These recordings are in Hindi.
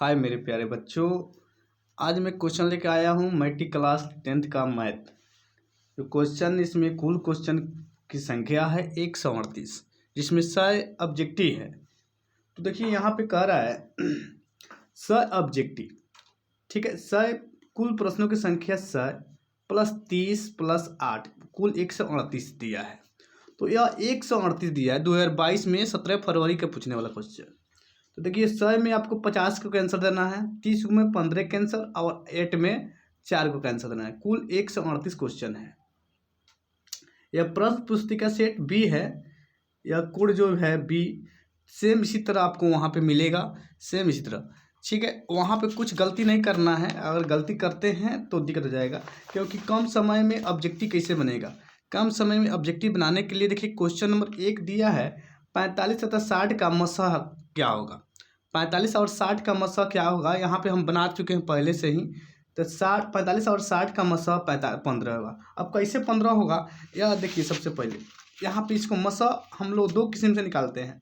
हाय मेरे प्यारे बच्चों। आज मैं क्वेश्चन लेके आया हूँ मैट्रिक क्लास 10th का मैथ। जो क्वेश्चन इसमें कुल क्वेश्चन की संख्या है 138, जिसमें 100 ऑब्जेक्टिव है। तो देखिए यहाँ पे कह रहा है 100 ऑब्जेक्टिव, ठीक है। 100 कुल प्रश्नों की संख्या 100 प्लस 30 प्लस 8 कुल 138 दिया है। तो यह 138 दिया है 2022 में 17 फरवरी का पूछने वाला क्वेश्चन। तो देखिए 100 में आपको 50 को कैंसर देना है, 30 में 15 कैंसर और 8 में 4 को कैंसर देना है। कुल 138 क्वेश्चन है। यह प्रश्न पुस्तिका सेट बी है। यह कोड जो है बी सेम इसी तरह आपको वहाँ पे मिलेगा, सेम इसी तरह, ठीक है। वहाँ पे कुछ गलती नहीं करना है, अगर गलती करते हैं तो दिक्कत हो जाएगा। क्योंकि कम समय में ऑब्जेक्टिव कैसे बनेगा, कम समय में ऑब्जेक्टिव बनाने के लिए देखिए क्वेश्चन नंबर 1 दिया है 45 तथा 60 का मसह क्या होगा। 45 और 60 का मसह क्या होगा, यहाँ पे हम बना चुके हैं पहले से ही। तो 45 और 60 का मसह 15 होगा। अब कैसे 15 होगा, यह देखिए सबसे पहले यहाँ पे इसको मसह हम लोग दो किस्म से निकालते हैं,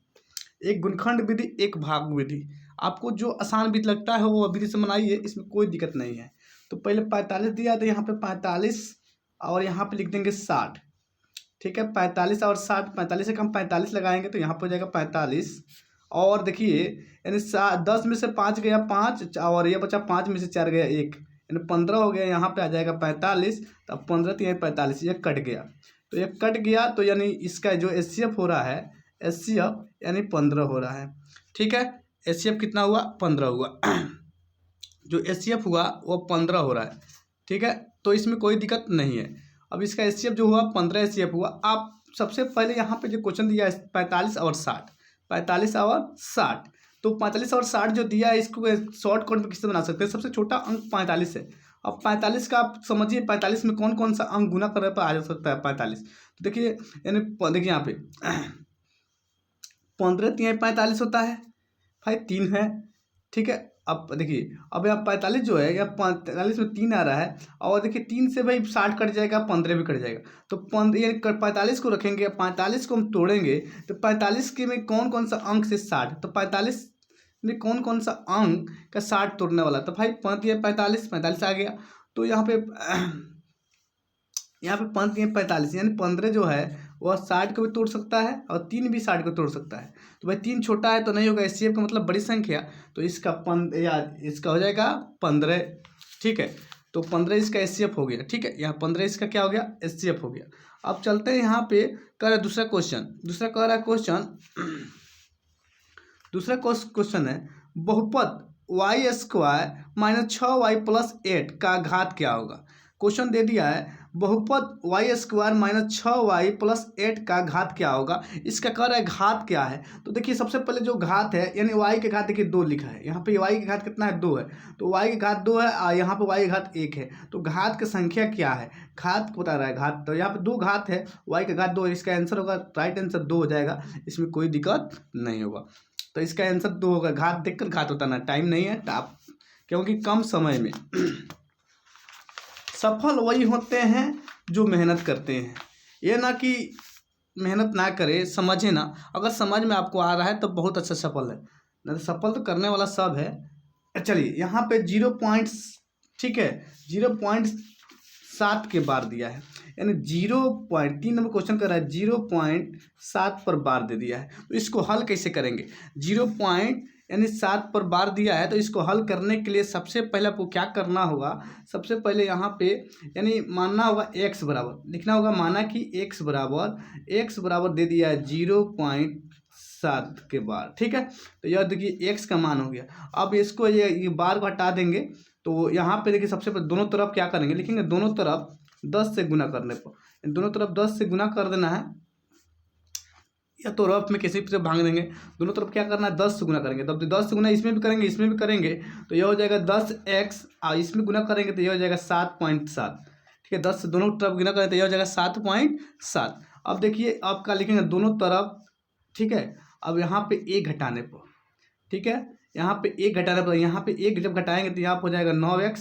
एक गुणखंड विधि, एक भाग विधि। आपको जो आसान विधि लगता है वो विधि से बनाइए, इसमें कोई दिक्कत नहीं है। तो पहले 45 दिया तो यहाँ पे 45 और यहाँ पे लिख देंगे 60, ठीक है। 45 और 60, 45 से हम 45 लगाएंगे तो यहाँ पर हो जाएगा 45। और देखिए यानी 10 में से 5 गया 5 और ये बचा 5 में से 4 गया 1, यानी 15 हो गया। यहाँ पे आ जाएगा 45, तो 15 3 45, ये कट गया। तो ये कट गया तो यानी इसका जो एचसीएफ हो रहा है, एचसीएफ यानी 15 हो रहा है, ठीक है। एचसीएफ कितना हुआ, 15 हुआ। जो एचसीएफ हुआ वो 15 हो रहा है, ठीक है। तो इसमें कोई दिक्कत नहीं है। अब इसका एचसीएफ जो हुआ 15 एचसीएफ हुआ। आप सबसे पहले यहाँ पे जो क्वेश्चन दिया है 45 और 60, 45 और 60, तो 45 और 60 जो दिया है इसको शॉर्ट कट में किससे बना सकते हैं। सबसे छोटा अंक 45 है। अब 45 का आप समझिए 45 में कौन कौन सा अंक गुना करने पर आ जा सकता है 45। तो देखिए यानी देखिए यहाँ पे 15 3 45 होता है भाई, 3 है, ठीक है। अब देखिए अब यहाँ 45 जो है, या 45 में 3 आ रहा है, और देखिए 3 से भाई 60 कट जाएगा, 15 भी कट जाएगा। तो 15 यानी 45 को रखेंगे, 45 को हम तोड़ेंगे तो 45 के में कौन कौन सा अंक से 60, तो 45 में कौन कौन सा अंक का 60 तोड़ने वाला, तो भाई 45 45 आ गया। तो यहाँ पे 45 यानी 15 जो है वह 60 को भी तोड़ सकता है और 3 भी 60 को तोड़ सकता है। तो भाई 3 छोटा है तो नहीं होगा, एचसीएफ का मतलब बड़ी संख्या, तो इसका इसका हो जाएगा 15, ठीक है। तो 15 इसका एचसीएफ हो गया, ठीक है। यहाँ 15 इसका क्या हो गया, एचसीएफ हो गया। अब चलते हैं यहाँ पे कह रहा है दूसरा क्वेश्चन। दूसरा कह रहा है दूसरा क्वेश्चन है बहुपद y² माइनस 6y प्लस 8 का घात क्या होगा। क्वेश्चन दे दिया है बहुपद y² माइनस 6y प्लस 8 का घात क्या होगा। इसका कह रहा है घात क्या है। तो देखिए सबसे पहले जो घात है यानी y के घात, देखिए 2 लिखा है यहाँ पे, y के घात कितना है, 2 है। तो y के घात 2 है और यहाँ पे y के घात 1 है। तो घात की संख्या क्या है, घात बता रहा है घात। तो यहाँ पे 2 घात है, y के घात 2 है, इसका आंसर होगा, राइट आंसर 2 हो जाएगा, इसमें कोई दिक्कत नहीं होगा। तो इसका आंसर 2 होगा। घात देखकर घात बताना, टाइम नहीं है टाप, क्योंकि कम समय में सफल वही होते हैं जो मेहनत करते हैं। ये ना कि मेहनत ना करे, समझे ना। अगर समझ में आपको आ रहा है तो बहुत अच्छा सफल है, ना तो सफल तो करने वाला सब है। चलिए यहाँ पे 0 पॉइंट्स, ठीक है, 0.7 के बार दिया है, यानी 0.3 नंबर क्वेश्चन कर रहा है 0.7 पर बार दे दिया है। तो इसको हल कैसे करेंगे, 0.7 पर बार दिया है, तो इसको हल करने के लिए सबसे पहले आपको क्या करना होगा, सबसे पहले यहाँ पे यानी मानना होगा x बराबर, लिखना होगा, माना कि x बराबर दे दिया है 0.7 के बार, ठीक है। तो यह देखिए x का मान हो गया। अब इसको ये बार को हटा देंगे, तो यहाँ पे देखिए सबसे पहले दोनों तरफ क्या करेंगे, लिखेंगे दोनों तरफ 10 से गुना करने पर, दोनों तरफ 10 से गुना कर देना है, या तो रफ में किसी से भाग देंगे। दोनों तरफ क्या करना है, 10 से गुना करेंगे, तब 10 से गुना इसमें भी करेंगे, इसमें भी करेंगे, तो यह हो जाएगा 10x, और इसमें गुना करेंगे तो यह हो जाएगा 7.7, ठीक है। 10 से दोनों तरफ गुना करें तो यह हो जाएगा 7.7। अब देखिए आपका लिखेंगे दोनों तरफ, ठीक है। अब यहाँ पे एक घटाने पर, ठीक है, यहाँ पे एक घटाने पर, यहाँ पे एक जब घटाएंगे तो यहाँ पर हो जाएगा 9x,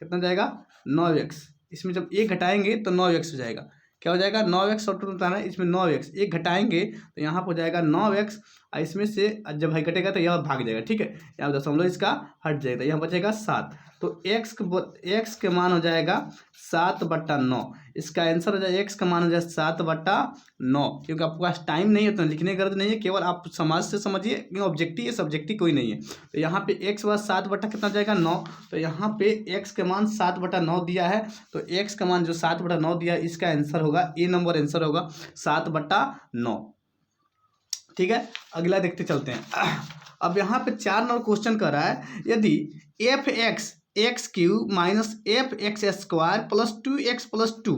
कितना जाएगा 9x, इसमें जब एक घटाएंगे तो 9x हो जाएगा, क्या हो जाएगा 9x, शॉर्ट में बताना है, इसमें 9x एक घटाएंगे तो यहाँ पर हो जाएगा 9x, और इसमें से जब भाई कटेगा तो यह भाग जाएगा, ठीक है, यहाँ दशमलव इसका हट जाएगा, यहाँ बचेगा 7। तो x के मान हो जाएगा 7/9। इसका आंसर हो जाएगा x का मान हो जाएगा 7/9, क्योंकि आपके पास टाइम नहीं है तो लिखने की गरज नहीं है, केवल आप समाज से समझिए कि ऑब्जेक्टिव है, सब्जेक्टिव कोई नहीं है। तो यहाँ पे x बस 7 बटा कितना जाएगा 9, तो यहाँ पे x के मान 7/9 दिया है, तो x का मान जो 7/9 दिया है इसका आंसर होगा ए नंबर आंसर होगा 7/9, ठीक है। अगला देखते चलते हैं। अब यहाँ पे 4 नंबर क्वेश्चन कर रहा है, यदि f(x)(x³ - f(x² + 2x + 2)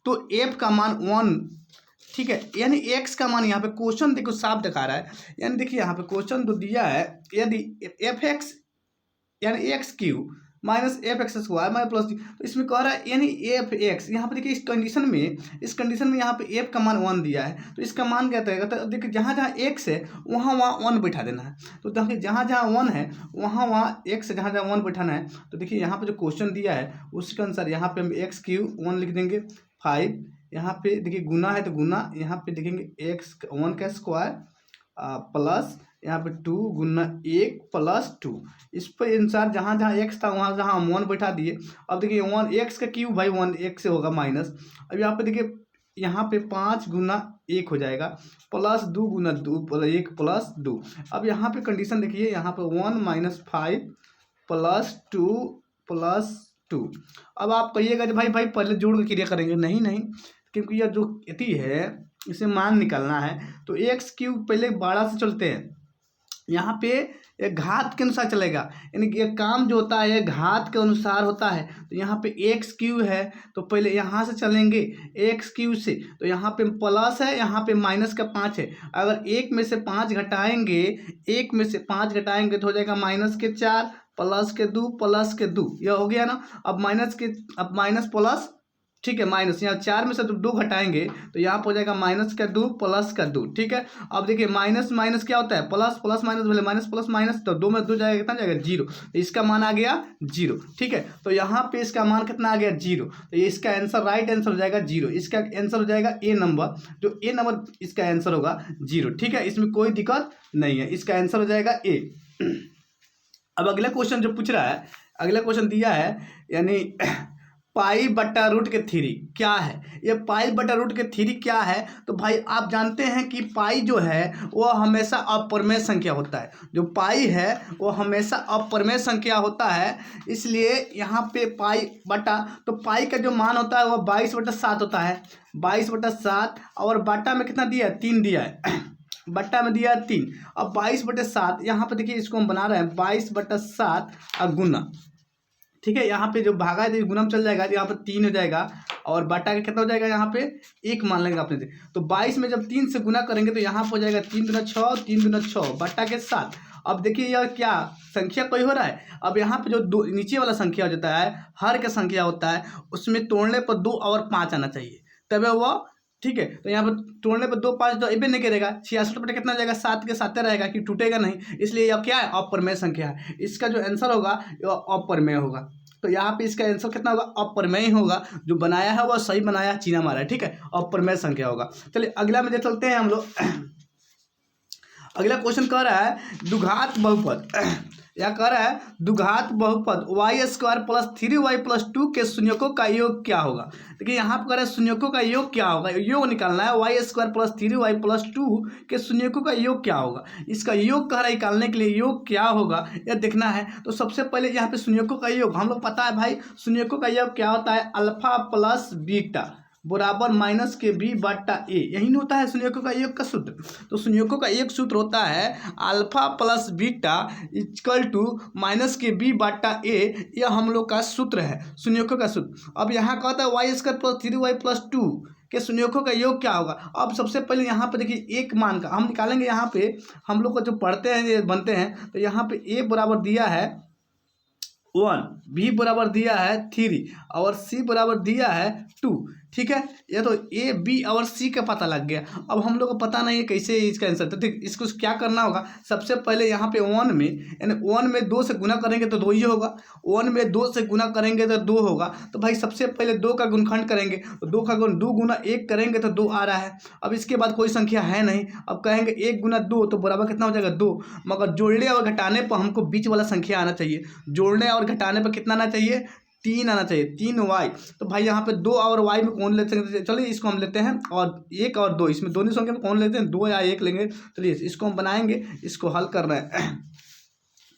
तो f का मान 1, ठीक है, यानी x का मान यहाँ पे क्वेश्चन देखो साफ दिखा रहा है, यानी देखिए यहाँ पे क्वेश्चन तो दिया है, यदि f(x) यानी x³ - f(x² - +, तो इसमें कह रहा है यानी f(x), यहाँ पे देखिए इस कंडीशन में यहाँ पे f का मान 1 दिया है, तो इसका मान क्या रहेगा, तो देखिए जहाँ जहाँ x है वहाँ 1 बैठा देना है। तो देखिए जहाँ जहाँ 1 है वहाँ x है, जहाँ जहाँ 1 बैठाना है। तो देखिए यहाँ पे जो क्वेश्चन दिया है उसके अनुसार यहाँ पे हम x³ 1 लिख देंगे, 5 यहाँ पे देखिए गुना है तो गुना, यहाँ पे देखेंगे x 1 का स्क्वायर प्लस यहाँ पे 2 गुना 1 + 2। इस पर अनुसार जहाँ जहाँ x था वहाँ जहाँ हम 1 बैठा दिए। अब देखिए 1 x का क्यूब भाई 1 x से होगा माइनस। अब यहाँ पे देखिए यहाँ पे 5 गुना 1 हो जाएगा प्लस 2 गुना 2 1 + 2। अब यहाँ पे कंडीशन देखिए, यहाँ पे 1 - 5 + 2 + 2। अब आप कहिएगा कि भाई पहले जोड़ के क्रिया करेंगे, नहीं, क्योंकि यह जो इति है इसे मान निकालना है, तो x³ पहले 12 से चलते हैं, यहाँ पे एक घात के अनुसार चलेगा, यानी कि ये काम जो होता है ये घात के अनुसार होता है। तो यहाँ पे x³ है तो पहले यहाँ से चलेंगे x³ से, तो यहाँ पे प्लस है, यहाँ पे माइनस का 5 है। अगर 1 में से 5 घटाएंगे, 1 में से 5 घटाएंगे तो हो जाएगा -4 प्लस के 2 प्लस के 2, यह हो गया ना। अब माइनस प्लस, ठीक है, माइनस, यहाँ 4 में से 2 घटाएंगे तो यहाँ पर हो जाएगा -2 प्लस का 2, ठीक है। अब देखिए माइनस माइनस क्या होता है, प्लस प्लस माइनस बोले माइनस प्लस माइनस, तो 2 में 2 जाएगा, कितना जाएगा 0, तो इसका मान आ गया 0, ठीक है। तो यहाँ पे इसका मान कितना आ गया 0, तो ये इसका आंसर राइट आंसर हो जाएगा 0, इसका आंसर हो जाएगा ए नंबर, जो ए नंबर इसका आंसर होगा 0, ठीक है, इसमें कोई दिक्कत नहीं है, इसका आंसर हो जाएगा ए। अब अगला क्वेश्चन जो पूछ रहा है, अगला क्वेश्चन दिया है यानी π/√3 क्या है, ये π/√3 क्या है। तो भाई आप जानते हैं कि पाई जो है वो हमेशा अपरिमेय संख्या होता है, जो पाई है वो हमेशा अपरिमेय संख्या होता है, इसलिए यहाँ पे तो पाई का जो मान होता है वो 22/7 होता है, 22/7, और बाटा में कितना दिया है 3 दिया है, बट्टा में दिया 3। अब 22/7 यहाँ पे देखिए, इसको हम बना रहे हैं 22/7 और गुना, ठीक है, यहाँ पे जो भागा है गुना में चल जाएगा, यहाँ पे 3 हो जाएगा, और बटा का कितना हो जाएगा, यहाँ पे 1 मान लेंगे आपने। तो 22 में जब 3 से गुना करेंगे तो यहाँ पे हो जाएगा 3 दूना 6, 3 दूना 6 बटा के 7। अब देखिए यह क्या संख्या कोई हो रहा है। अब यहाँ पे जो नीचे वाला संख्या हो जाता है, हर का संख्या होता है, उसमें तोड़ने पर 2 और 5 आना चाहिए तब वो, ठीक है। तो यहाँ पर तोड़ने पर 2 5 तो इबे नहीं करेगा, 66 बटे कितना जाएगा 7 के 7 रहेगा, कि टूटेगा नहीं, इसलिए यह क्या है अपरिमेय संख्या है। इसका जो आंसर होगा वह अपरिमेय होगा, तो यहाँ पे इसका आंसर कितना होगा अपरिमेय होगा, जो बनाया है वह सही बनाया, चीना मारा है, ठीक है, अपरिमेय संख्या होगा। चलिए अगला में चलते हैं हम लोग। अगला क्वेश्चन कह रहा है द्विघात बहुपद, या कह रहा है द्विघात बहुपद y² + 3y + 2 के शून्यकों का योग क्या होगा। देखिए यहाँ पर कह रहा है शून्यकों का योग क्या होगा, योग निकालना है, y² + 3y + 2 के शून्यकों का योग क्या होगा। इसका योग कह रहा है निकालने के लिए, योग क्या होगा यह देखना है। तो सबसे पहले यहाँ पे शून्यकों का योग हम लोग पता है भाई, शून्यकों का योग क्या होता है, अल्फा प्लस बीटा बराबर -kb/a, यही होता है शून्यकों का योग का सूत्र। तो शून्यकों का एक सूत्र होता है alpha plus beta equal to -kb/a, यह हम लोग का सूत्र है, शून्यकों का सूत्र। अब यहाँ कहता है y² + 3y + 2 के शून्यकों का योग क्या होगा। अब सबसे पहले यहाँ पे देखिए एक मान का हम निकालेंगे, यहाँ पे हम लोग को जो पढ़ते हैं ये बनते हैं, तो यहाँ पे a बराबर दिया है 1, b बराबर दिया है 3 और c बराबर दिया है 2, ठीक है, ये तो ए बी और सी का पता लग गया। अब हम लोग को पता नहीं है कैसे इसका आंसर, तो ठीक इसको क्या करना होगा, सबसे पहले यहाँ पे 1 में, यानी 1 में 2 से गुना करेंगे तो 2 ही होगा, 1 में 2 से गुना करेंगे तो 2 होगा। तो भाई सबसे पहले 2 का गुणनखंड करेंगे, तो 2 का गुण 2 गुना 1 करेंगे तो 2 आ रहा है। अब इसके बाद कोई संख्या है नहीं, अब कहेंगे 1 गुना 2 तो बराबर कितना हो जाएगा 2, मगर जोड़ने और घटाने पर हमको बीच वाला संख्या आना चाहिए। जोड़ने और घटाने पर कितना आना चाहिए, 3 आना चाहिए, 3y। तो भाई यहाँ पे 2 और y में कौन लेते हैं, चलिए इसको हम लेते हैं, और 1 और 2 इसमें दोनों संख्या में कौन लेते हैं, 2 या 1 लेंगे। चलिए इसको हम बनाएंगे, इसको हल करना है।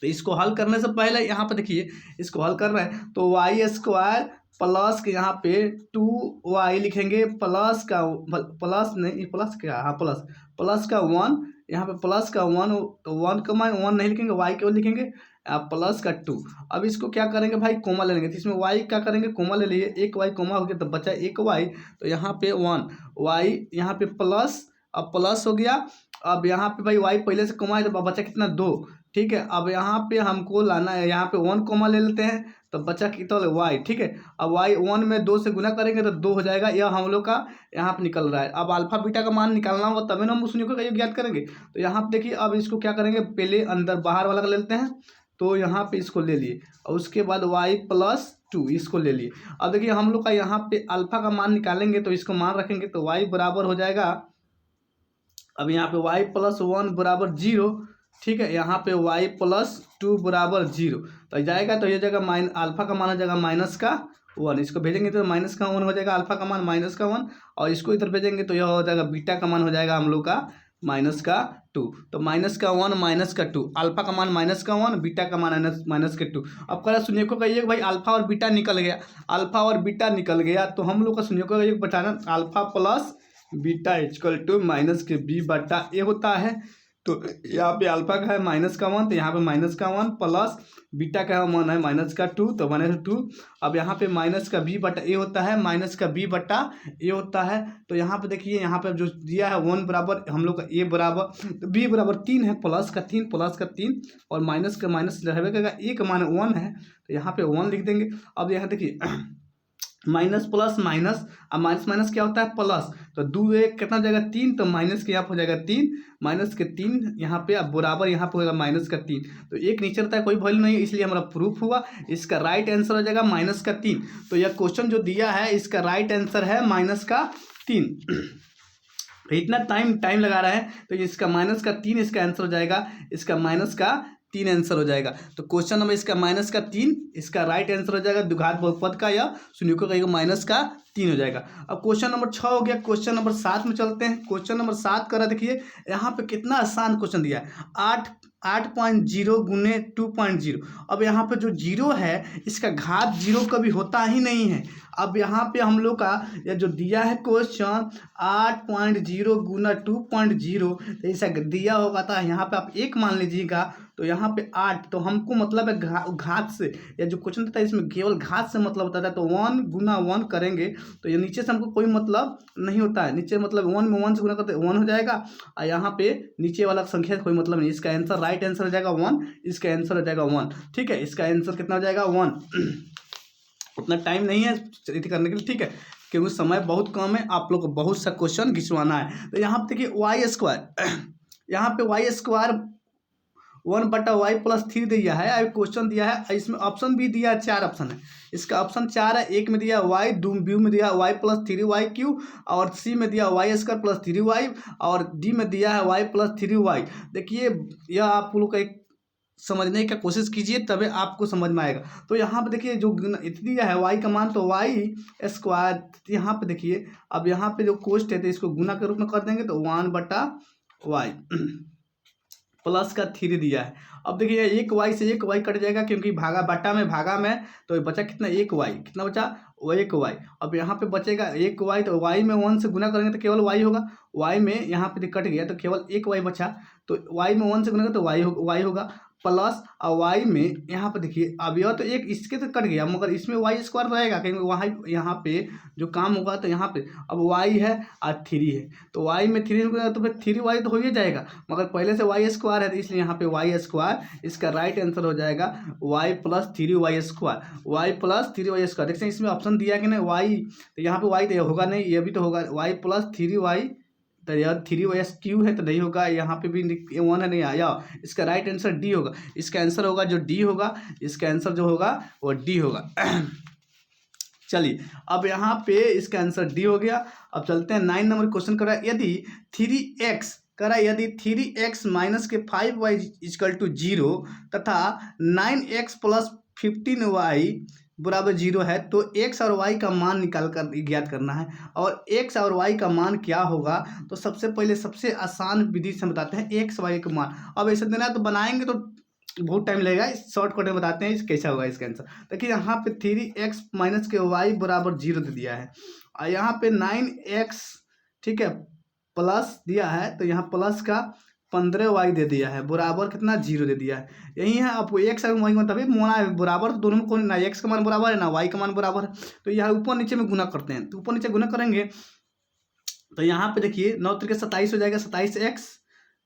तो इसको हल करने से पहले यहाँ पे देखिए, इसको हल करना है तो वाई स्क्वायर प्लस के यहाँ पे 2y लिखेंगे, प्लस का प्लस नहीं प्लस क्या, हाँ प्लस का 1, यहाँ पे प्लस का 1, तो 1 का मान 1 नहीं लिखेंगे, y केवल लिखेंगे, प्लस का 2। अब इसको क्या करेंगे भाई, कोमा ले लेंगे, तो इसमें y क्या करेंगे, कोमा ले लिए, एक y कोमा हो गया तो बचा एक y, तो यहाँ पे 1 y, यहाँ पे प्लस, अब प्लस हो गया। अब यहाँ पे भाई y पहले से कोमा है तो बचा कितना 2, ठीक है। अब यहाँ पे हमको लाना है, यहाँ पे 1 कोमा ले लेते हैं तो बचा कितना y, ठीक है। अब y 1 में 2 से गुना करेंगे तो 2 हो जाएगा, यह हम लोग का यहाँ पे निकल रहा है। अब अल्फा बीटा का मान निकालना होगा तभी ना हम उस का योग ज्ञात करेंगे। तो यहाँ पे देखिए, अब इसको क्या करेंगे, पहले अंदर बाहर वाला ले लेते हैं, तो यहाँ पे इसको ले लिए, और उसके बाद y+2 इसको ले लिए। अब देखिए हम लोग का यहाँ पे अल्फा का मान निकालेंगे तो इसको मान रखेंगे तो y बराबर हो जाएगा, अब यहाँ पे y+1 बराबर 0, ठीक है। यहाँ पे y+2 बराबर 0 तो जाएगा, तो ये जगह अल्फा का मान हो जाएगा -1, इसको भेजेंगे तो -1 हो जाएगा, अल्फा का मान -1, और इसको इधर भेजेंगे तो यह हो जाएगा बीटा का मान हो जाएगा हम लोग का -2। तो -1 -2, अल्फा का मान -1, बीटा का मान -2। अब कह रहा सुनिए को कहिए भाई अल्फा और बीटा निकल गया, अल्फा और बीटा निकल गया, तो हम लोग का सुनिए को एक बताना, alpha plus beta equal to -b/a होता है। तो यहाँ पे अल्फा का है -1, तो यहाँ पे -1 प्लस बीटा का मान है -2, तो -2। अब यहाँ पे -b/a होता है, -b/a होता है। तो यहाँ पे देखिए, यहाँ पे जो दिया है 1 बराबर हम लोग का a बराबर, तो b बराबर 3 है, प्लस का 3 और माइनस का माइनस रहेगा, a का मान 1 है तो यहाँ पे 1 लिख देंगे। अब यहाँ देखिए माइनस प्लस माइनस, अब माइनस माइनस क्या होता है प्लस, तो 2 1 कितना हो जाएगा 3, तो माइनस के यहाँ पे हो जाएगा 3, माइनस के 3 यहाँ पे, अब बराबर यहाँ पे होगा -3। तो एक नीचे रहता है कोई वैल्यू नहीं है, इसलिए हमारा प्रूफ हुआ, इसका राइट आंसर हो जाएगा -3। तो यह क्वेश्चन जो दिया है इसका राइट आंसर है -3। तो इतना टाइम लगा रहा है, तो इसका -3 इसका आंसर हो जाएगा, इसका -3 आंसर हो जाएगा। तो क्वेश्चन नंबर इसका -3 इसका राइट आंसर हो जाएगा, द्विघात बहुपद का या शून्य का -3 हो जाएगा। अब क्वेश्चन नंबर 6 हो गया, क्वेश्चन नंबर 7 में चलते हैं। क्वेश्चन नंबर 7 कर रहा, देखिए यहाँ पे कितना आसान क्वेश्चन दिया है, 8.0 गुने 2.0। अब यहाँ पे जो 0 है इसका घात 0 कभी होता ही नहीं है। अब यहाँ पे हम लोग का यह जो दिया है क्वेश्चन 8.0 गुना 2.0, तो ऐसा दिया होगा था, यहाँ पे आप 1 मान लीजिएगा, तो यहाँ पे 8, तो हमको मतलब है घात से, या जो क्वेश्चन था इसमें केवल घात से मतलब होता था, तो 1 गुना 1 करेंगे तो ये नीचे से हमको कोई मतलब नहीं होता है, नीचे मतलब 1 में 1 से गुना करते 1 हो जाएगा, और यहाँ पे नीचे वाला संख्या कोई मतलब नहीं। इसका आंसर राइट आंसर हो जाएगा 1, इसका आंसर हो जाएगा 1, ठीक है। इसका आंसर कितना हो जाएगा 1। उतना टाइम नहीं है करने के लिए, ठीक है, क्योंकि समय बहुत कम है, आप लोग को बहुत सा क्वेश्चन घिसवाना है। तो यहाँ पे देखिए y², यहाँ पे y² 1/y+3 दिया है, क्वेश्चन दिया है, इसमें ऑप्शन भी दिया है, 4 ऑप्शन है, इसका ऑप्शन 4 है। एक में दिया y, बी में दिया y+3y3, और सी में दिया y² + 3y, और डी में दिया है y+3y। देखिए यह आप लोग का एक समझने का कोशिश कीजिए तभी आपको समझ में आएगा। तो यहाँ पे देखिए जो दिया है y का मान, तो y², यहाँ पे देखिए, अब यहाँ पे जो कोष्ट है तो इसको गुना के रूप में कर देंगे, तो 1/y प्लस का 3 दिया है। अब देखिए एक y से एक y कट जाएगा, क्योंकि भागा में, तो बचा कितना 1y, कितना बचा 1y। अब यहाँ पे बचेगा 1y, तो y में 1 से गुना करेंगे तो केवल y होगा, y में यहाँ पे कट गया तो केवल 1y बचा, तो y में 1 से गुना करेंगे तो y होगा। प्लस और वाई में यहाँ पे देखिए अब यह तो एक इसके तो कट गया मगर इसमें वाई स्क्वायर रहेगा कहीं वहाँ यहाँ पे जो काम होगा तो यहाँ पे अब वाई है और 3 है तो वाई में 3 होगा तो फिर 3y तो हो ही जाएगा मगर पहले से वाई स्क्वायर है तो इसलिए यहाँ पे वाई स्क्वायर इसका राइट आंसर हो जाएगा Y plus 3y square Y plus 3y square. देखते हैं इसमें ऑप्शन दिया कि नहीं वाई तो यहाँ पे वाई तो होगा नहीं ये भी तो होगा वाई प्लस 3y तो यार 3y क्यू है तो नहीं होगा यहाँ पे भी 1 है नहीं आया इसका राइट आंसर डी होगा। इसका आंसर होगा जो डी होगा इसका आंसर जो होगा वो डी होगा। चलिए अब यहाँ पे इसका आंसर डी हो गया। अब चलते हैं 9 नंबर क्वेश्चन करा यदि 3x करा यदि 3x माइनस के 5y इक्वल टू 0 तथा 9x प्लस 15y बराबर 0 है तो x और y का मान निकाल कर ज्ञात करना है। और x और y का मान क्या होगा तो सबसे पहले सबसे आसान विधि से बताते हैं x y का मान। अब ऐसे देना है तो बनाएंगे तो बहुत टाइम लगेगा शॉर्टकट में बताते हैं कैसा होगा इसका आंसर। देखिए यहाँ पे 3x माइनस के y बराबर 0 दे दिया है और यहाँ पे 9x ठीक है प्लस दिया है तो यहाँ प्लस का 15y दे दिया है बराबर कितना 0 दे दिया है। यही है आपको x और y में तभी मोना है बराबर दोनों में कौन ना x का मान बराबर है ना y का मान बराबर है तो यहाँ ऊपर नीचे में गुना करते हैं तो ऊपर नीचे गुना करेंगे तो यहाँ पे देखिए 9 त्रिक 27 हो जाएगा 27x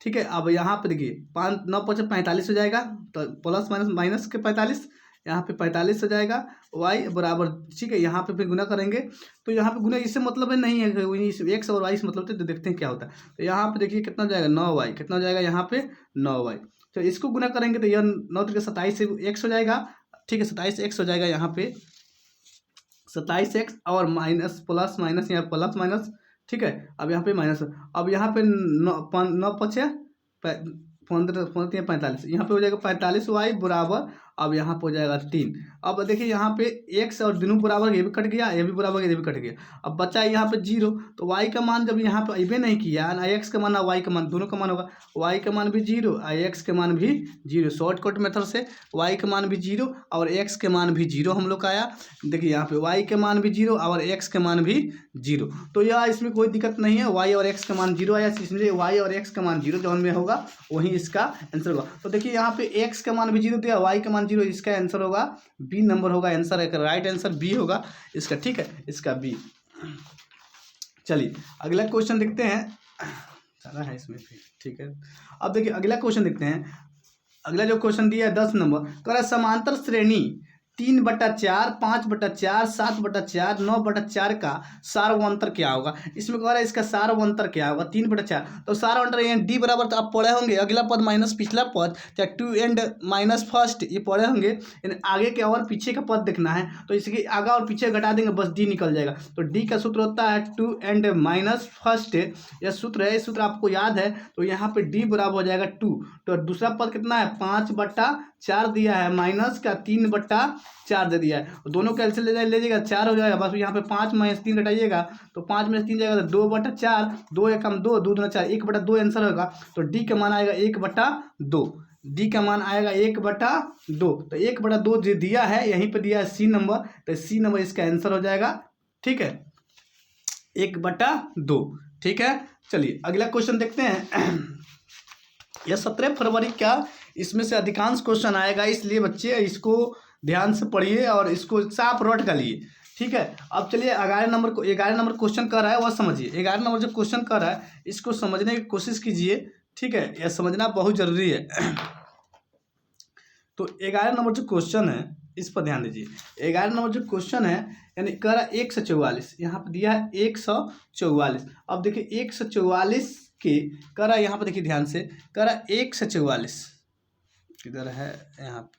ठीक है। अब यहाँ पे देखिए 5 9 5 45 हो जाएगा तो प्लस माइनस माइनस के 45 यहाँ पे 45 हो जाएगा y बराबर ठीक है। यहाँ पे फिर गुना करेंगे तो यहाँ पे गुना इससे मतलब नहीं है x और y से मतलब तो देखते हैं क्या होता है। तो यहाँ पे देखिए कितना हो जाएगा 9y कितना हो जाएगा यहाँ पे 9y तो इसको गुना करेंगे तो यह 9 त्रिक 27 से x हो जाएगा ठीक है 27x हो जाएगा यहाँ पे 27x और माइनस प्लस माइनस यहाँ प्लस माइनस ठीक है। अब यहाँ पे माइनस अब यहाँ पे 9 5 15 45 यहाँ पे हो जाएगा 45y बराबर अब यहाँ पे हो जाएगा 3। अब देखिए यहाँ पे x और दोनों बराबर ये भी कट गया ये भी बराबर ये भी कट गया। अब बचा यहाँ पे 0 तो y का मान जब यहाँ पे अबे नहीं किया ना x का मान ना y का मान दोनों का मान होगा y का मान भी 0 और x के मान भी 0 शॉर्टकट मेथड से y का मान भी 0 और x के मान भी 0 हम लोग का आया। देखिए यहाँ पे y के मान भी 0 और x के मान भी 0 तो यह इसमें कोई दिक्कत नहीं है y और x का मान 0 आया इसलिए y और x का मान 0 जो में होगा वही इसका आंसर होगा। तो देखिए यहाँ पे x का मान भी 0 दिया y का मान 0 इसका आंसर होगा बी नंबर होगा आंसर है राइट आंसर बी होगा इसका ठीक है इसका बी। चलिए अगला क्वेश्चन देखते हैं सारा है इसमें ठीक है। अब देखिए अगला क्वेश्चन देखते हैं। अगला जो क्वेश्चन दिया है 10 नंबर कह समांतर श्रेणी 3/4 5/4 7/4 9/4 का सार्वंतर क्या होगा। इसमें कह रहा है इसका सार्वंतर क्या होगा 3/4 तो सार्वंतर यहाँ डी बराबर तो आप पढ़े होंगे अगला पद माइनस पिछला पद या 2 एंड माइनस फर्स्ट ये पढ़े होंगे आगे के और पीछे का पद देखना है तो इसके आगे और पीछे घटा देंगे बस डी निकल जाएगा। तो डी का सूत्र होता है 2 एंड माइनस फर्स्ट यह सूत्र है। इस सूत्र आपको याद है तो यहाँ पे डी बराबर हो जाएगा 2 तो दूसरा पद कितना है 5/4 दिया है माइनस का 3/4 दे दिया है दोनों कैंसिल ले जाएगा 4 हो जाएगा बस यहाँ पे 5 - 3 घटाइएगा तो 5 में 3 जाएगा तो 2/4 2 1 2 2 2 4 1/2 आंसर होगा। तो डी का मान आएगा 1/2 डी का मान आएगा 1/2 तो 1/2 जो दिया है यहीं पे दिया है सी नंबर तो सी नंबर इसका आंसर हो जाएगा ठीक है 1/2 ठीक है। चलिए अगला क्वेश्चन देखते हैं। यह 17 फरवरी का इसमें से अधिकांश क्वेश्चन आएगा इसलिए बच्चे इसको ध्यान से पढ़िए और इसको साफ रट कर लिए ठीक है। अब चलिए 11 नंबर क्वेश्चन कर रहा है वह समझिए। 11 नंबर जो क्वेश्चन कर रहा है इसको समझने की कोशिश कीजिए ठीक है यह समझना बहुत जरूरी है। तो 11 नंबर जो क्वेश्चन है इस पर ध्यान दीजिए। 11 नंबर जो क्वेश्चन है यानी कह रहा है 144 यहाँ पे दिया है 144। अब देखिए 144 के कह रहा है यहाँ पे देखिए ध्यान से कह रहा है 144 किधर है यहाँ पे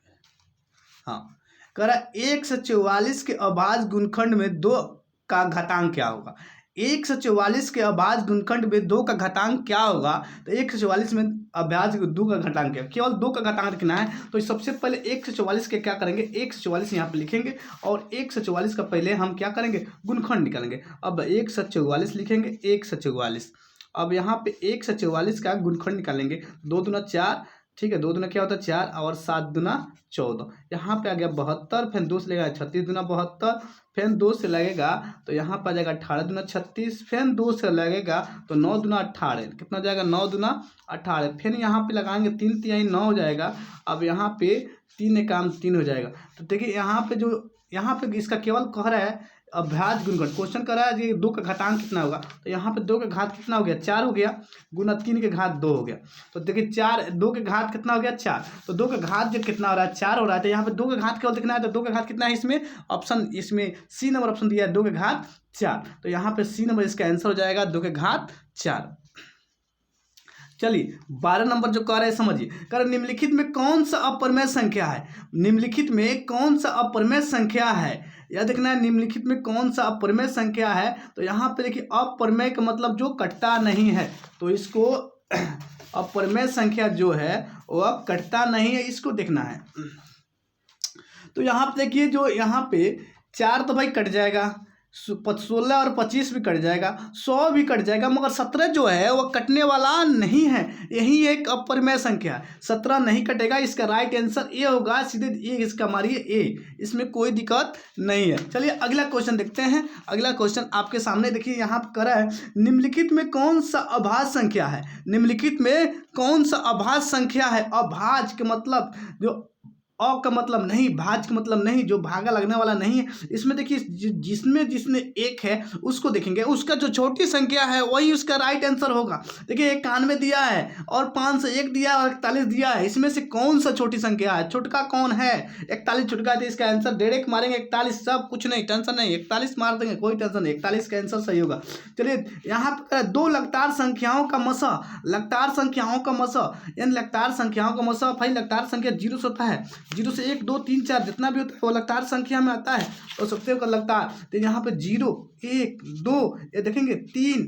हाँ कह रहा है 144 के अभाज्य गुणनखंड में 2 का घातांक क्या होगा। 144 के अभाज्य गुणनखंड में 2 का घातांक क्या होगा तो 144 में अभाज्य 2 का घातांक क्या केवल 2 का घातांक लिखना है। तो सबसे पहले 144 के क्या करेंगे 144 यहाँ पे लिखेंगे और 144 का पहले हम क्या करेंगे गुणनखंड निकालेंगे। अब 144 लिखेंगे 144 अब यहाँ पे 144 का गुणनखंड निकालेंगे 2 दूना 4 ठीक है, 2 दूना क्या होता है 4 और 7 दूना 14। यहाँ पे आ गया 72, फिर 2 से लगेगा 36 दूना 72, फिर 2 से लगेगा तो यहाँ पर आ जाएगा 18 दूना 36, फिर 2 से लगेगा तो 9 दूना 18, कितना हो जाएगा 9 दूना 18, फिर यहाँ पे लगाएंगे 3 तिहाई 9 हो जाएगा। अब यहाँ पे 3 एकाम 3 हो जाएगा। तो देखिए यहाँ पे जो यहाँ पे इसका केवल कह रहा है अभ्याज गुणगण, क्वेश्चन कर रहा है कि 2 का घातांक कितना होगा, तो यहाँ पे 2 का घात कितना हो गया 4 हो गया, गुना 3 के घात 2 हो गया। तो देखिए 2 के घात कितना हो गया 4, तो 2 का घात जो कितना हो रहा है 4 हो रहा है, तो यहाँ पे 2 का घात केवल कितना है, तो 2 का घात कितना है इसमें ऑप्शन, इसमें सी नंबर ऑप्शन दिया है 2 के घात 4, तो यहाँ पे सी नंबर इसका आंसर हो जाएगा 2 के घात 4। चलिए 12 नंबर जो कह रहे हैं समझिए, कह रहे निम्नलिखित में कौन सा अपरिमेय संख्या है, निम्नलिखित में कौन सा अपरिमेय संख्या है, यह देखना है निम्नलिखित में कौन सा अपरिमेय संख्या है। तो यहाँ पे देखिए अपरिमेय का मतलब जो कटता नहीं है, तो इसको अपरिमेय संख्या जो है वो अब कटता नहीं है, इसको देखना है। तो यहाँ पे देखिए जो यहाँ पे 4 तो भाई कट जाएगा, 16 और 25 भी कट जाएगा, 100 भी कट जाएगा, मगर 17 जो है वह कटने वाला नहीं है, यही एक अपरिमेय संख्या है, 17 नहीं कटेगा। इसका राइट आंसर ए होगा, सीधे ए इसका मारिए ए, इसमें कोई दिक्कत नहीं है। चलिए अगला क्वेश्चन देखते हैं। अगला क्वेश्चन आपके सामने देखिए, यहाँ पर करा है निम्नलिखित में कौन सा अभाज्य संख्या है, निम्नलिखित में कौन सा अभाज्य संख्या है। अभाज्य के मतलब जो अ का मतलब नहीं, भाज का मतलब नहीं, जो भागा लगने वाला नहीं है। इसमें देखिए जिसमें जिसने एक है उसको देखेंगे, उसका जो छोटी संख्या है वही उसका राइट आंसर होगा। देखिए 91 दिया है और 5 से 1 दिया और 41 दिया है, इसमें से कौन सा छोटी संख्या है, छोटका कौन है, 41 छोटका है, तो इसका आंसर डायरेक्ट मारेंगे 41, सब कुछ नहीं, टेंशन नहीं, 41 मार देंगे, कोई टेंशन नहीं, 41 का आंसर सही होगा। चलिए यहाँ पर 2 लगातार संख्याओं का मसा, लगातार संख्याओं का मसा, यानी लगातार संख्याओं का मसा, भाई लगातार संख्या 0 से होता है, 0 से 1 2 3 4 जितना भी होता है वो लगातार संख्या में आता है, और सबसे का लगातार। तो यहाँ पे 0 1 2 ये देखेंगे 3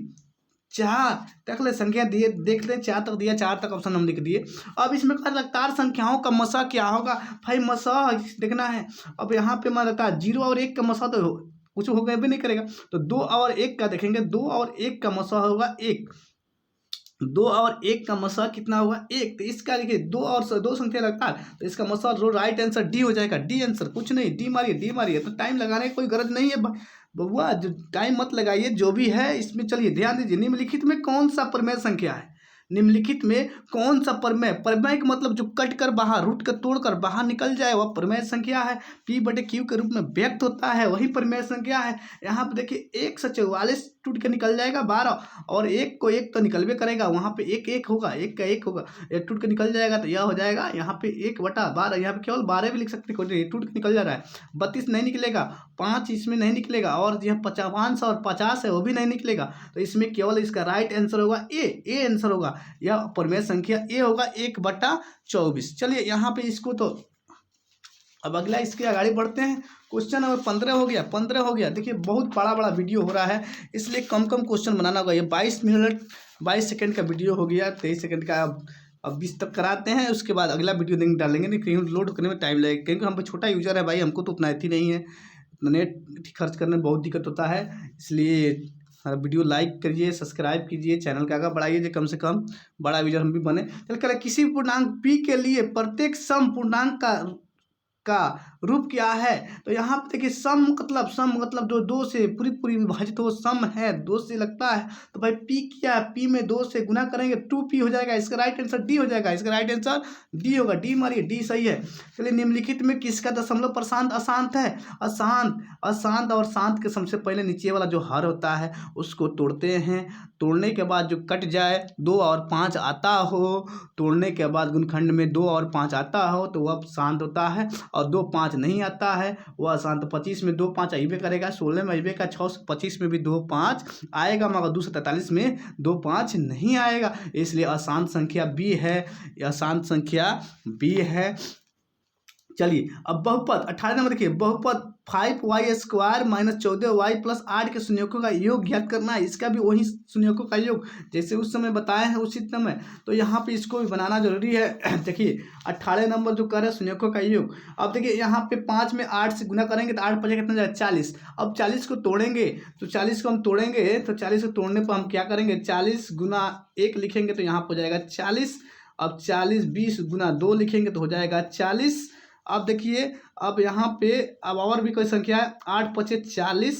4 तक ले संख्या दिए, देख लें 4 तक दिया, 4 तक ऑप्शन हम लिख दिए। अब इसमें लगातार संख्याओं का मसा क्या होगा, भाई मसा देखना है। अब यहाँ पे मान लेता है 0 और 1 का मसा तो कुछ हो गया भी नहीं करेगा, तो 2 और 1 का देखेंगे, 2 और 1 का मसा होगा 1, 2 और 1 का मसा कितना होगा 1, तो इसका देखिए 2 और 2 संख्या लगातार, तो इसका मसा राइट आंसर डी हो जाएगा, डी आंसर, कुछ नहीं, डी मारिए डी मारिए, तो टाइम लगाने की कोई गरज नहीं है बबुआ, जो टाइम मत लगाइए, जो भी है इसमें। चलिए ध्यान दीजिए, निम्नलिखित में कौन सा परिमेय संख्या है, निम्नलिखित में कौन सा परिमेय, परिमेय का मतलब जो कट कर बाहर, रूट कर तोड़कर बाहर निकल जाए वह परिमेय संख्या है, पी बटे क्यू के रूप में व्यक्त होता है, वही परिमेय संख्या है। यहाँ पे देखिए 144 टूट के निकल जाएगा 12, और 1 को 1 तो निकलबे करेगा, वहाँ पे 1 1 होगा, 1 का 1 होगा, 1 टूट के निकल जाएगा, तो यह हो जाएगा यहाँ पे 1/12, यहाँ पे केवल 12 भी लिख सकते हैं, टूट के निकल जा रहा है, 32 नहीं निकलेगा, 5 इसमें नहीं निकलेगा, और यह 550 और 50 है वो भी नहीं निकलेगा, तो इसमें केवल इसका राइट आंसर होगा ए आंसर होगा, यह परिमेय संख्या ए होगा 1/24। चलिए यहाँ पे इसको तो अब अगला इसके आगे बढ़ते हैं। क्वेश्चन नंबर 15 हो गया, 15 हो गया। देखिए बहुत बड़ा वीडियो हो रहा है, इसलिए कम क्वेश्चन बनाना होगा। ये 22 मिनट 22 सेकंड का वीडियो हो गया, 23 सेकंड का अब 20 तक कराते हैं, उसके बाद अगला वीडियो दिन डालेंगे, नहीं कहीं लोड करने में टाइम लगेगा, क्योंकि हम छोटा यूजर है भाई, हमको तो उतना अथी नहीं है, नेट खर्च करने में बहुत दिक्कत होता है, इसलिए वीडियो लाइक करिए, सब्सक्राइब कीजिए, चैनल का आगे बढ़ाइए, कम से कम बड़ा यूजर हम भी बने। चल कर किसी पूर्णांक पी के लिए प्रत्येक सम पूर्णांक का रूप क्या है, तो यहाँ पे देखिए सम मतलब जो 2 से पूरी विभाजित हो, सम है 2 से लगता है, तो भाई पी क्या है, पी में 2 से गुना करेंगे 2p हो जाएगा, इसका राइट आंसर डी हो जाएगा, इसका राइट आंसर डी होगा, डी मारिए डी सही है। चलिए निम्नलिखित में किसका दशमलव प्रशांत अशांत है, अशांत और शांत के सबसे पहले नीचे वाला जो हर होता है उसको तोड़ते हैं, तोड़ने के बाद जो कट जाए 2 और 5 आता हो, तोड़ने के बाद गुणखंड में 2 और 5 आता हो तो वह शांत होता है, और 2 5 नहीं आता है वह अशांत। 25 में 2 5 आइबे करेगा, 16 में आइबे का, 6 से 25 में भी 2 5 आएगा, मगर 2 से 43 में 2 5 नहीं आएगा, इसलिए अशांत संख्या बी है, अशांत संख्या बी है। चलिए अब बहुपद 18 नंबर देखिए, बहुपद 5y² - 14y + 8 के संयोगों का योग ज्ञात करना है। इसका भी वही संयोगों का योग जैसे उस समय बताए हैं उसी समय, तो यहाँ पे इसको भी बनाना जरूरी है। देखिए 18 नंबर जो कर रहे हैं संयोगों का योग। अब देखिए यहाँ पे 5 में 8 से गुना करेंगे तो 8 5 कितना जाएगा 40। अब 40 को तोड़ेंगे तो 40 को हम तोड़ेंगे तो 40 को तोड़ने पर हम क्या करेंगे 40 × 1 लिखेंगे तो यहाँ पर हो जाएगा 40, अब 40 20 गुना 2 लिखेंगे तो हो जाएगा 40। अब देखिए अब यहाँ पे अब और भी कोई संख्या है, 8 पचे 40,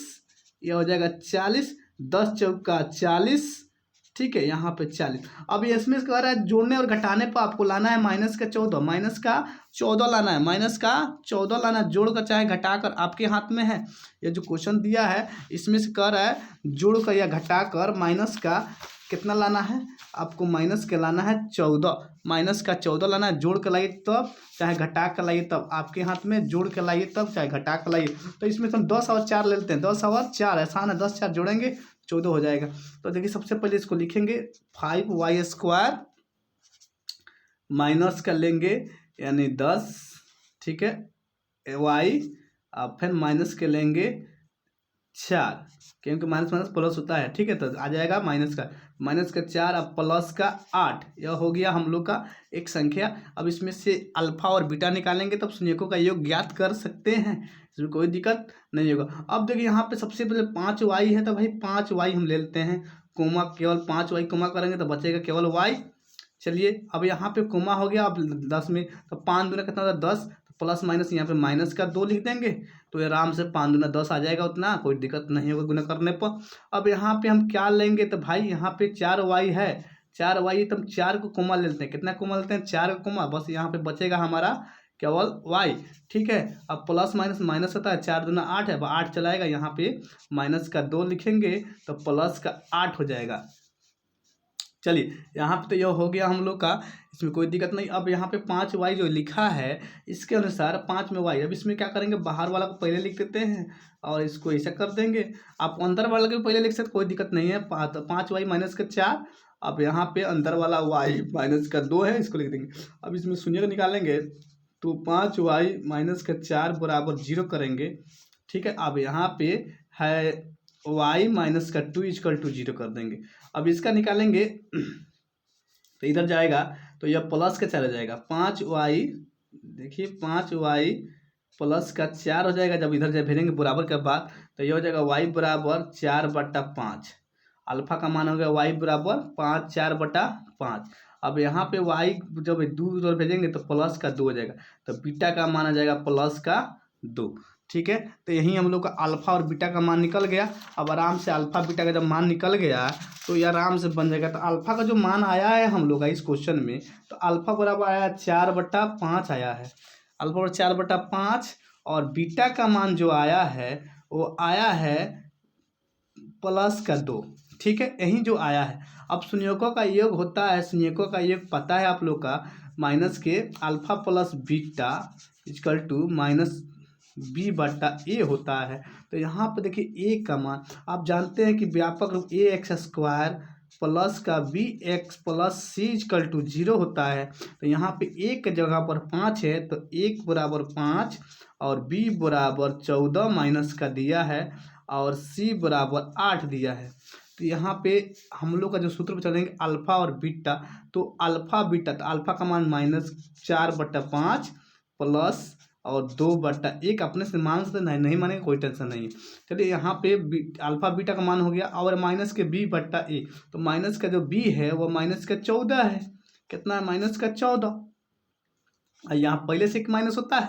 यह हो जाएगा 40, 10 चौका 40, ठीक है, यहाँ पे 40। अब ये इसमें कह रहा है जोड़ने और घटाने पर आपको लाना है -14, -14 लाना है, -14 लाना है, जोड़ कर चाहे घटा कर आपके हाथ में है। ये जो क्वेश्चन दिया है इसमें से कह रहा है जोड़ कर या घटा कर माइनस का कितना लाना है, आपको माइनस के लाना है 14, -14 लाना है, जोड़ के लाइए तब चाहे घटा कर लाइए तब आपके हाथ में, जोड़ के लाइए तब चाहे घटा कर लाइए। तो इसमें हम 10 और 4 ले लेते हैं, 10 और 4 आसान है, 10 4 जोड़ेंगे 14 हो जाएगा। तो देखिए सबसे पहले इसको लिखेंगे 5y² माइनस कर लेंगे यानी 10, ठीक है, y, अब फिर माइनस के लेंगे 4, क्योंकि माइनस माइनस प्लस होता है, ठीक है, तो आ जाएगा -4 अब प्लस का 8, यह हो गया हम लोग का एक संख्या। अब इसमें से अल्फा और बीटा निकालेंगे तब शून्यकों का योग ज्ञात कर सकते हैं, इसमें कोई दिक्कत नहीं होगा। अब देखिए यहाँ पे सबसे पहले 5y है तो भाई 5y हम ले लेते हैं, कोमा केवल 5y कोमा करेंगे तो बचेगा केवल y। चलिए अब यहाँ पे कोमा हो गया, अब 10 में तो 5 दूना कितना होता है 10, प्लस माइनस यहाँ पे माइनस का 2 लिख देंगे तो आराम से 5 दूना 10 आ जाएगा, उतना कोई दिक्कत नहीं होगा गुना करने पर। अब यहाँ पे हम क्या लेंगे तो भाई यहाँ पे 4y है, 4y तो हम 4 को कोमा ले लेते हैं, कितना कोमा लेते हैं 4 को कोमा, बस यहाँ पे बचेगा हमारा केवल y, ठीक है। अब प्लस माइनस माइनस होता है, 4 दूना 8 है, अब 8 चलाएगा, यहाँ पे माइनस का 2 लिखेंगे तो प्लस का 8 हो जाएगा। चलिए यहाँ पे तो यह हो गया हम लोग का, इसमें कोई दिक्कत नहीं। अब यहाँ पे 5y जो लिखा है इसके अनुसार 5 में y, अब इसमें क्या करेंगे बाहर वाला को पहले लिख देते हैं और इसको ऐसा कर देंगे, आप अंदर वाला को पहले लिख सकते कोई दिक्कत नहीं है। 5y माइनस का 4, अब यहाँ पे अंदर वाला y माइनस का 2 है, इसको लिख देंगे। अब इसमें शून्य को निकालेंगे तो 5y माइनस का 4 बराबर 0 करेंगे, ठीक है। अब यहाँ पे है y माइनस का 2 इक्वल टू 0 कर देंगे। अब इसका निकालेंगे तो इधर जाएगा तो यह प्लस का 4 हो जाएगा, 5y, देखिए 5y प्लस का 4 हो जाएगा। जब इधर जब भेजेंगे बराबर के बाद तो यह हो जाएगा y बराबर 4/5, अल्फा का मान हो गया y बराबर 4/5। अब यहाँ पे y जब 2 उधर भेजेंगे तो प्लस का 2 हो जाएगा, तो बीटा का मान आ जाएगा प्लस का 2, ठीक है। तो यही हम लोग का अल्फा और बीटा का मान निकल गया। अब आराम से अल्फा बीटा का जब मान निकल गया तो ये आराम से बन जाएगा। तो अल्फा का जो मान आया है हम लोग का इस क्वेश्चन में, तो अल्फा बराबर आया 4/5 आया है, अल्फा बराबर 4/5, और बीटा का मान जो आया है वो आया है प्लस का 2, ठीक है, यही जो आया है। अब शून्यकों का योग होता है, शून्यकों का योग पता है आप लोग का, माइनस के alpha plus beta equal to minus b/a होता है। तो यहाँ पर देखिए a का मान आप जानते हैं कि व्यापक रूप ax² प्लस का bx plus c equal to 0 होता है। तो यहाँ पे a के जगह पर 5 है तो 1 बराबर 5 और b बराबर 14 माइनस का दिया है और c बराबर 8 दिया है। तो यहाँ पे हम लोग का जो सूत्र चलेंगे अल्फा और बीटा, तो अल्फा बीटा, तो अल्फा का मान -4/5 प्लस और 2/1, अपने से मान सकते नहीं मानेंगे कोई टेंशन नहीं है। चलिए यहाँ पे अल्फा बीटा का मान हो गया और माइनस के b/a, तो माइनस का जो b है वो माइनस का 14 है, कितना है माइनस का 14। यहाँ पहले से एक माइनस होता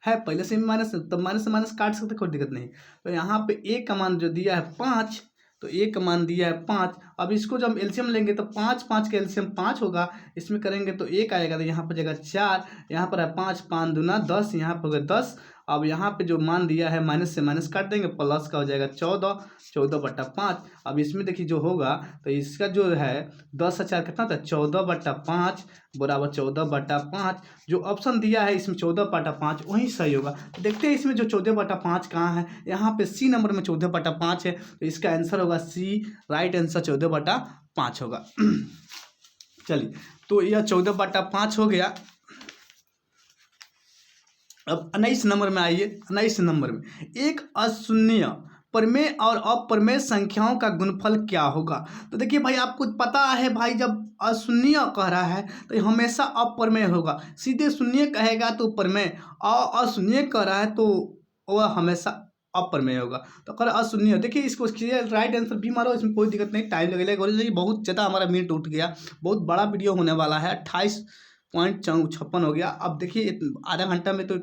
है पहले से माइनस, तो माइनस से माइनस काट सकते कोई दिक्कत नहीं। तो यहाँ पे a का मान जो दिया है 5, तो a का मान दिया है 5। अब इसको जब एलसीएम लेंगे तो 5 5 का एलसीएम 5 होगा, इसमें करेंगे तो 1 आएगा, तो यहाँ पर जगह 4, यहाँ पर है 5 5 दूना 10, यहाँ पर होगा 10। अब यहाँ पे जो मान दिया है माइनस से माइनस काट देंगे, प्लस का हो जाएगा 14/5। अब इसमें देखिए जो होगा तो इसका जो है 10 से 4 कितना था 14/5 बराबर 14/5। जो ऑप्शन दिया है इसमें 14/5 वही सही होगा। तो देखते हैं इसमें जो 14/5 कहाँ है, यहाँ पे सी नंबर में 14/5 है, तो इसका आंसर होगा सी, राइट आंसर 14/5 होगा। चलिए तो यह 14/5 हो गया। अब 19 नंबर में आइए। 19 नंबर में एक अशून्य प्रमेय और अप्रमेय संख्याओं का गुणनफल क्या होगा। तो देखिए भाई आपको पता है भाई जब अशून्य कह रहा है तो हमेशा अप्रमेय होगा, सीधे शून्य कहेगा तो प्रमेय, और अशून्य कह रहा है तो वह हमेशा अपर में होगा। तो अगर अशून्य, देखिए इसको राइट आंसर बी मारो, इसमें कोई दिक्कत नहीं, टाइम लगेगा। और ये बहुत ज़्यादा हमारा मिनट उठ गया, बहुत बड़ा वीडियो होने वाला है, 28.56 हो गया। अब देखिए आधा घंटा में तो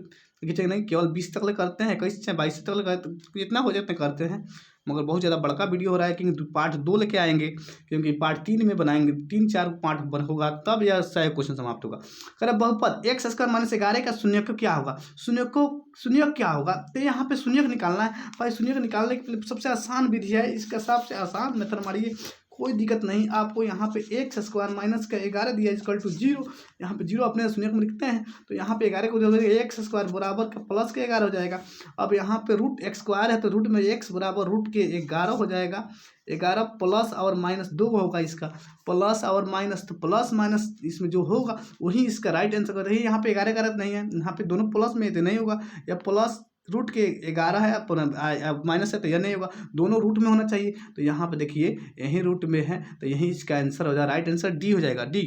देखिए नहीं, केवल 20 तक ले करते हैं, 21 से 22 तक ले करते, इतना हो जाते करते हैं, मगर बहुत ज़्यादा बड़का वीडियो हो रहा है क्योंकि पार्ट 2 लेके आएंगे, क्योंकि पार्ट 3 में बनाएंगे, 3-4 पार्ट होगा तब यह 100 क्वेश्चन समाप्त होगा। अगर बहुपद x² - 11 का शून्यक क्या होगा, शून्यक क्या होगा, तो यहाँ पे शून्यक निकालना है भाई। शून्यक निकालने के लिए सबसे आसान विधि है, इसका सबसे आसान मेथड मारिए, कोई दिक्कत नहीं आपको। यहाँ पे x² - 11 दिया इक्वल टू 0, यहाँ पे 0 अपने शून्यक में लिखते हैं, तो यहाँ पे 11 को x² बराबर का प्लस के 11 हो जाएगा। अब यहाँ पे √x² है तो रूट में x बराबर √11 हो जाएगा। 11 प्लस और माइनस 2 होगा, इसका प्लस और माइनस, तो प्लस माइनस इसमें जो होगा वही इसका राइट आंसर कर रही है। यहाँ पे 11 गलत नहीं है, यहाँ पे दोनों प्लस में तो नहीं होगा, या प्लस √11 है माइनस है तो यह नहीं होगा, दोनों रूट में होना चाहिए। तो यहाँ पे देखिए यही रूट में है, तो यही इसका आंसर हो जाएगा, राइट आंसर डी हो जाएगा, डी।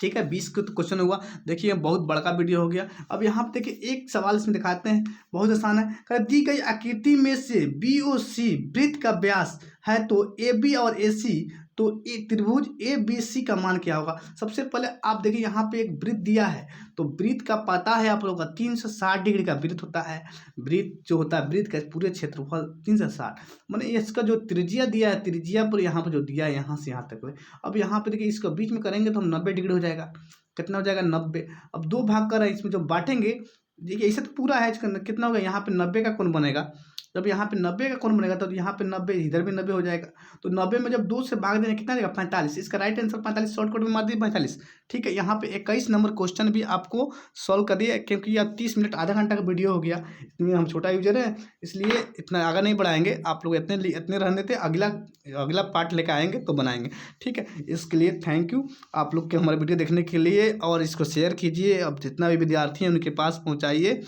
ठीक है, 20 का तो क्वेश्चन हुआ। देखिए बहुत बड़का वीडियो हो गया। अब यहाँ पे देखिए एक सवाल इसमें दिखाते हैं, बहुत आसान है। दी गई आकृति में से BOC वृत्त का व्यास है तो AB और AC, तो त्रिभुज ABC का मान क्या होगा। सबसे पहले आप देखिए यहाँ पे एक वृत्त दिया है, तो वृत्त का पता है आप लोगों का 360 डिग्री का वृत्त होता है। वृत्त जो होता है, वृत्त का पूरे क्षेत्रफल 360, माने इसका जो त्रिज्या दिया है, त्रिज्या पर यहाँ पर जो दिया है यहाँ से यहाँ तक। अब यहाँ पे देखिए इसको बीच में करेंगे तो हम 90 डिग्री हो जाएगा। कितना हो जाएगा, 90। अब 2 भाग कर रहे हैं, इसमें जो बांटेंगे, देखिए ऐसे तो पूरा है, इसका कितना होगा, यहाँ पे 90 का कोण बनेगा। जब यहाँ पे 90 का कोण बनेगा तो यहाँ पे 90, इधर भी 90 हो जाएगा। तो 90 में जब 2 से भाग देंगे कितना देगा, 45। इसका राइट आंसर 45, शॉर्टकट में मार दिए 45। ठीक है, यहाँ पे 21 नंबर क्वेश्चन भी आपको सॉल्व कर दिया, क्योंकि यह 30 मिनट आधा घंटा का वीडियो हो गया, इसमें हम छोटा यूजर है इसलिए इतना आगे नहीं बढ़ाएंगे। आप लोग इतने रहने देते, अगला पार्ट लेकर आएंगे तो बनाएंगे। ठीक है, इसके लिए थैंक यू आप लोग के हमारे वीडियो देखने के लिए, और इसको शेयर कीजिए, अब जितना भी विद्यार्थी हैं उनके पास पहुँचाइए।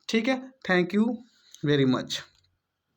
ठीक है, थैंक यू वेरी मच।